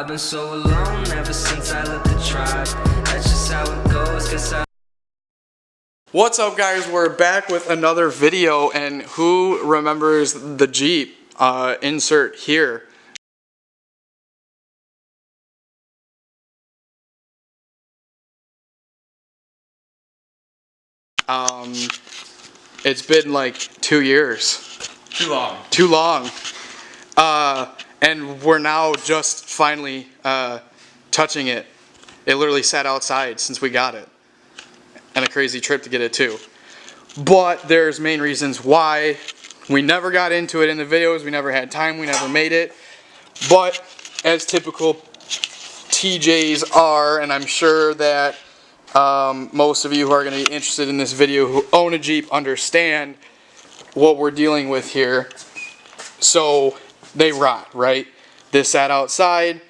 I've been so alone ever since I left the tribe. That's just how it goes, guess I... What's up, guys? We're back with another video, and who remembers the Jeep? Insert here. It's been like 2 years. Too long. Too long. And we're now just finally touching it. It literally sat outside since we got it. And a crazy trip to get it too. But there's main reasons why we never got into it in the videos. We never had time. We never made it. But as typical TJs are, and I'm sure that most of you who are going to be interested in this video who own a Jeep understand what we're dealing with here. So they rot, right? This sat outside.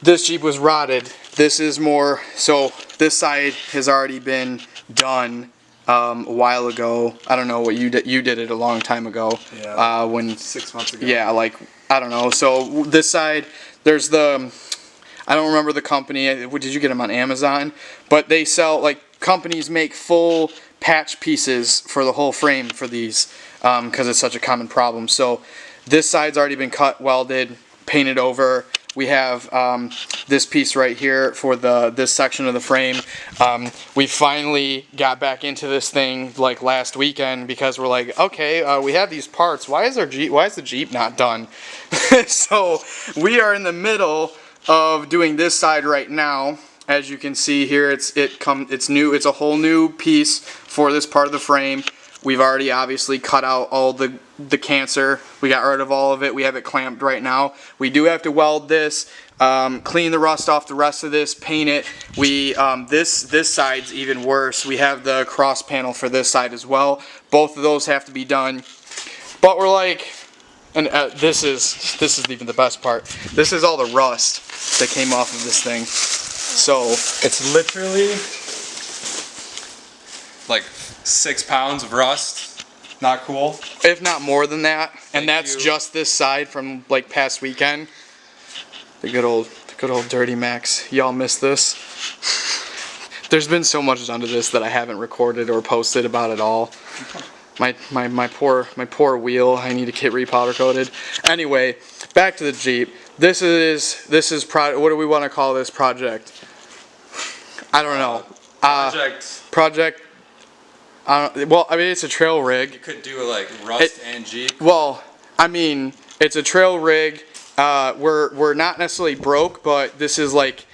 This Jeep was rotted. This is more, so this side has already been done a while ago. I don't know what you did. You did it a long time ago. Yeah. When 6 months ago. Yeah, like I don't know. So this side, there's the, I don't remember the company. Did you get them on Amazon? But they sell, like, companies make full patch pieces for the whole frame for these because it's such a common problem. So this side's already been cut, welded, painted over. We have this piece right here for this section of the frame. We finally got back into this thing like last weekend because we're like, okay, we have these parts. Why is the Jeep not done? So we are in the middle of doing this side right now. As you can see here, it's new. It's a whole new piece for this part of the frame. We've already obviously cut out all the cancer. We got rid of all of it. We have it clamped right now. We do have to weld this, clean the rust off the rest of this, paint it. We this side's even worse. We have the cross panel for this side as well. Both of those have to be done. But we're like, and this is even the best part. This is all the rust that came off of this thing. So it's literally like 6 pounds of rust. Not cool. If not more than that. And that's just this side from like past weekend. The good old Dirty Max. Y'all miss this? There's been so much done to this that I haven't recorded or posted about at all. My poor wheel. I need to get repowder coated. Anyway, back to the Jeep. This is what do we want to call this project? I don't know. Project. Well, I mean, it's a trail rig. You could do like rust and Jeep. Well, I mean, it's a trail rig. We're not necessarily broke, but this is like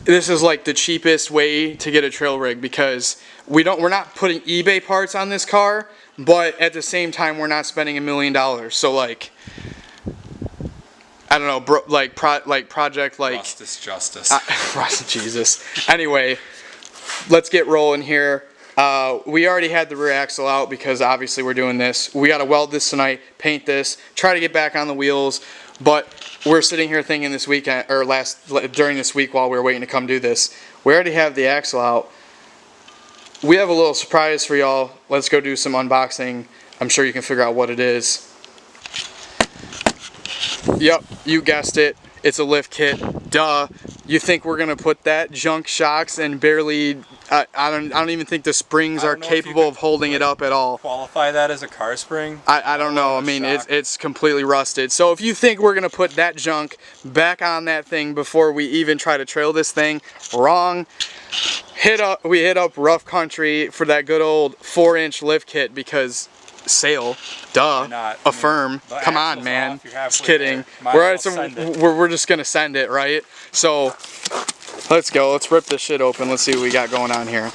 the cheapest way to get a trail rig because we're not putting eBay parts on this car, but at the same time we're not spending $1 million. So like, I don't know, project like Rust is justice. Rust, Jesus. Anyway, let's get rolling here. We already had the rear axle out because obviously we're doing this. We got to weld this tonight, paint this, try to get back on the wheels. But we're sitting here thinking this weekend, or during this week while we were waiting to come do this, we already have the axle out. We have a little surprise for y'all. Let's go do some unboxing. I'm sure you can figure out what it is. Yep, you guessed it. It's a lift kit. Duh. You think we're gonna put that junk shocks and barely? I don't even think the springs are capable of holding it up at all. Qualify that as a car spring? I don't know. I mean, it's completely rusted. So if you think we're gonna put that junk back on that thing before we even try to trail this thing, wrong. We hit up Rough Country for that good old 4-inch lift kit because sale, duh, affirm. Come on, man. Just kidding. We're just gonna send it, right? So let's go. Let's rip this shit open. Let's see what we got going on here.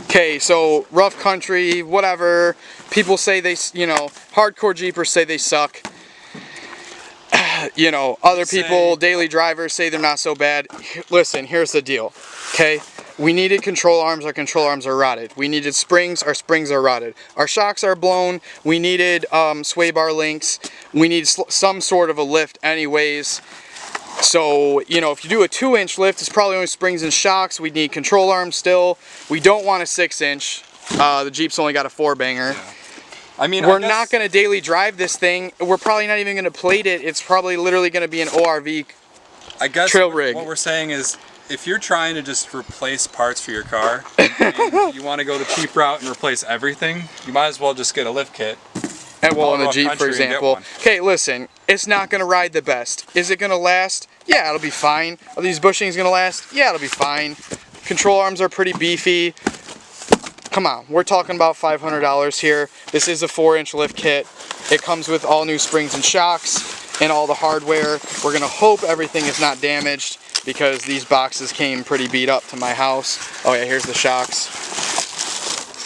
Okay, so Rough Country, whatever. People say they, hardcore Jeepers say they suck. Other people, daily drivers, say they're not so bad. Listen, here's the deal, okay? We needed control arms, our control arms are rotted. We needed springs, our springs are rotted. Our shocks are blown, we needed sway bar links. We need some sort of a lift anyways. So, if you do a 2-inch lift, it's probably only springs and shocks. We need control arms still. We don't want a 6-inch. The Jeep's only got a 4-banger. I mean, we're not going to daily drive this thing. We're probably not even going to plate it. It's probably literally going to be an ORV I guess trail rig. What we're saying is, if you're trying to just replace parts for your car, and you want to go the cheap route and replace everything, you might as well just get a lift kit. And well, in the Rough Jeep, for country and get example. one. Okay, listen, it's not going to ride the best. Is it going to last? Yeah, it'll be fine. Are these bushings going to last? Yeah, it'll be fine. Control arms are pretty beefy. Come on, we're talking about $500 here. This is a 4-inch lift kit. It comes with all new springs and shocks and all the hardware. We're gonna hope everything is not damaged because these boxes came pretty beat up to my house. Oh yeah, here's the shocks.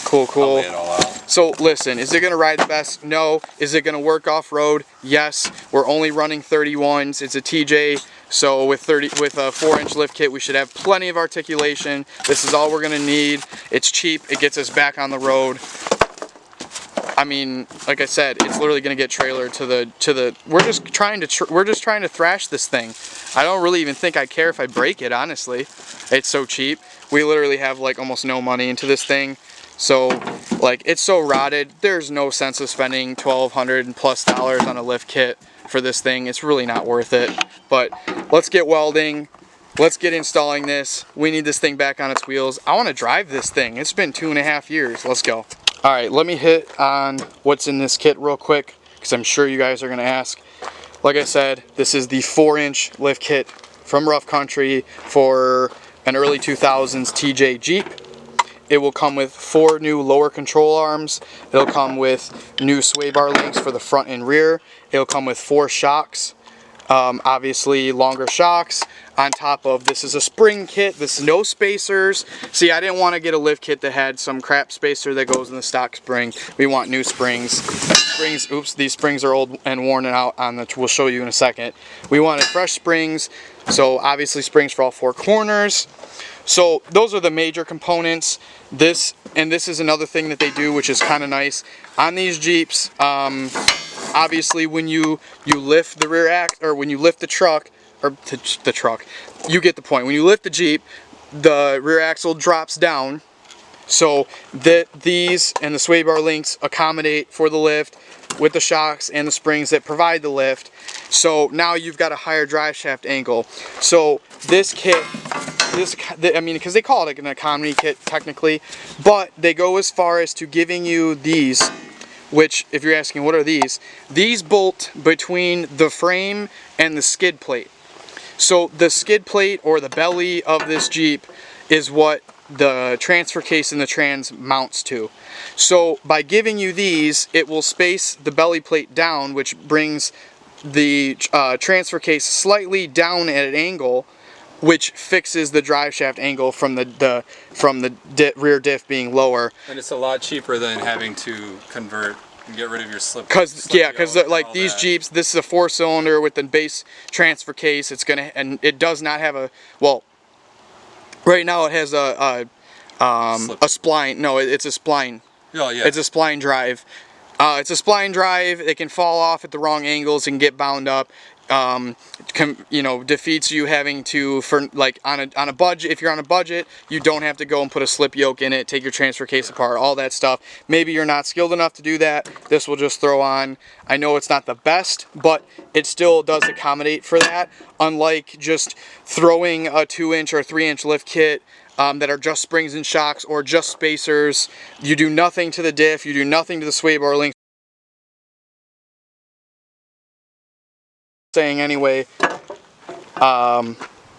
Cool, cool. I'll lay it all out. So listen, is it gonna ride the best? No. Is it gonna work off-road? Yes. We're only running 31s. It's a TJ, so with a 4-inch lift kit, we should have plenty of articulation. This is all we're gonna need. It's cheap. It gets us back on the road. I mean, like I said, it's literally gonna get trailered to the. We're just trying to thrash this thing. I don't really even think I care if I break it. Honestly, it's so cheap. We literally have like almost no money into this thing. So, like, it's so rotted, there's no sense of spending $1,200+ on a lift kit for this thing. It's really not worth it. But let's get welding. Let's get installing this. We need this thing back on its wheels. I want to drive this thing. It's been 2.5 years. Let's go. All right, let me hit on what's in this kit real quick, because I'm sure you guys are going to ask. Like I said, this is the 4-inch lift kit from Rough Country for an early 2000s TJ Jeep. It will come with 4 new lower control arms. It'll come with new sway bar links for the front and rear. It'll come with 4 shocks, obviously longer shocks. On top of this is a spring kit. This is no spacers. See, I didn't want to get a lift kit that had some crap spacer that goes in the stock spring. We want new springs. These springs are old and worn out on the. We'll show you in a second. We wanted fresh springs, so obviously springs for all 4 corners. So those are the major components. This is another thing that they do, which is kind of nice on these Jeeps. Obviously, when you lift the rear axle, or when you lift the truck, you get the point. When you lift the Jeep, the rear axle drops down, so that these and the sway bar links accommodate for the lift with the shocks and the springs that provide the lift. So now you've got a higher drive shaft angle. So this kit, I mean, because they call it an economy kit technically, but they go as far as to giving you these, which, if you're asking what are these bolt between the frame and the skid plate. So the skid plate, or the belly of this Jeep, is what the transfer case in the trans mounts to. So by giving you these, it will space the belly plate down, which brings the transfer case slightly down at an angle, which fixes the drive shaft angle from the rear diff being lower. And it's a lot cheaper than having to convert and get rid of your slip. Because like these Jeeps, this is a 4-cylinder with the base transfer case. And it does not have a, well, right now it has a spline. No, it's a spline. Oh, yeah. It's a spline drive. It's a spline drive. It can fall off at the wrong angles and get bound up. Defeats you having to, for like on a budget. If you're on a budget, you don't have to go and put a slip yoke in it, take your transfer case apart, all that stuff. Maybe you're not skilled enough to do that. This will just throw on. I know it's not the best, but it still does accommodate for that. Unlike just throwing a 2-inch or 3-inch lift kit that are just springs and shocks or just spacers. You do nothing to the diff. You do nothing to the sway bar link. Saying anyway,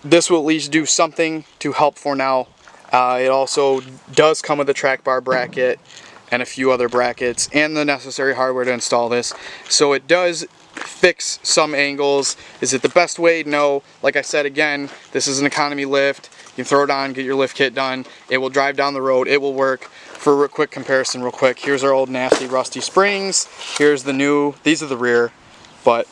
this will at least do something to help for now. It also does come with a track bar bracket and a few other brackets and the necessary hardware to install this. So it does fix some angles. Is it the best way? No. Like I said, again, this is an economy lift. You can throw it on, get your lift kit done. It will drive down the road. It will work. For a quick comparison real quick, here's our old nasty rusty springs. Here's the new. These are the rear, but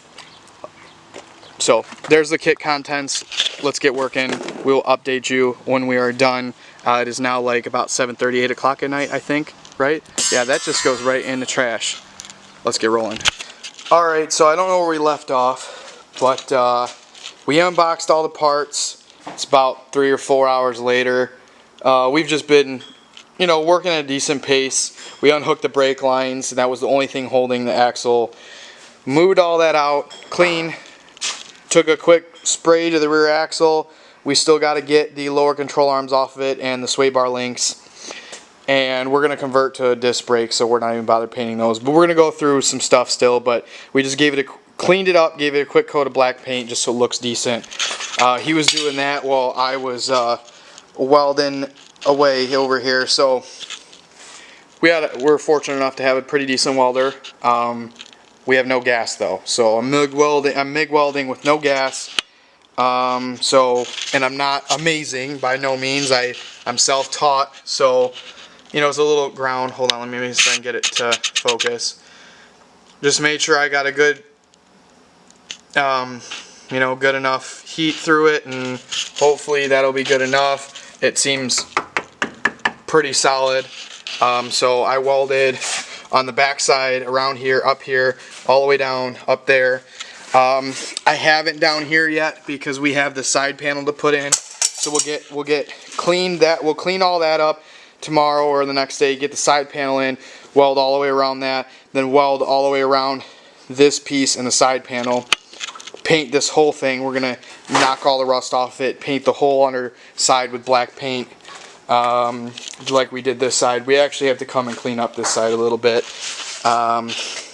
so there's the kit contents. Let's get working. We'll update you when we are done. It is now like about 7:30, 8 o'clock at night, I think, right? Yeah, that just goes right in the trash. Let's get rolling. All right, so I don't know where we left off, but we unboxed all the parts. It's about 3 or 4 hours later. We've just been, working at a decent pace. We unhooked the brake lines, and that was the only thing holding the axle. Moved all that out, clean. Took a quick spray to the rear axle. We still got to get the lower control arms off of it and the sway bar links. And we're going to convert to a disc brake, so we're not even bothered painting those. But we're going to go through some stuff still, but we just cleaned it up, gave it a quick coat of black paint just so it looks decent. He was doing that while I was welding away over here. So we're fortunate enough to have a pretty decent welder. We have no gas though, so I'm MIG welding with no gas. And I'm not amazing by no means. I'm self-taught, so you know, it's a little ground. Hold on, let me try and get it to focus. Just made sure I got a good, you know, good enough heat through it, and hopefully that'll be good enough. It seems pretty solid. So I welded on the back side, around here, up here, all the way down, up there. I haven't down here yet because we have the side panel to put in. So we'll get cleaned that. We'll clean all that up tomorrow or the next day. Get the side panel in, weld all the way around that, then weld all the way around this piece and the side panel. Paint this whole thing. We're gonna knock all the rust off it. Paint the whole underside with black paint, like we did this side. We actually have to come and clean up this side a little bit.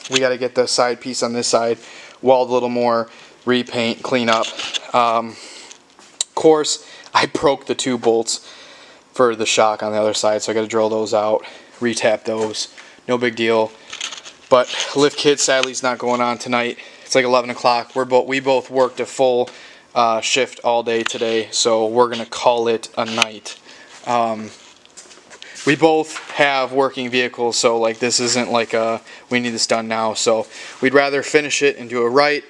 We got to get the side piece on this side, weld a little more, repaint, clean up. Of course, I broke the 2 bolts for the shock on the other side, so I got to drill those out, retap those. No big deal. But lift kit sadly is not going on tonight. It's like 11 o'clock. We both worked a full shift all day today, so we're gonna call it a night. We both have working vehicles, so like this isn't like we need this done now. So we'd rather finish it and do it right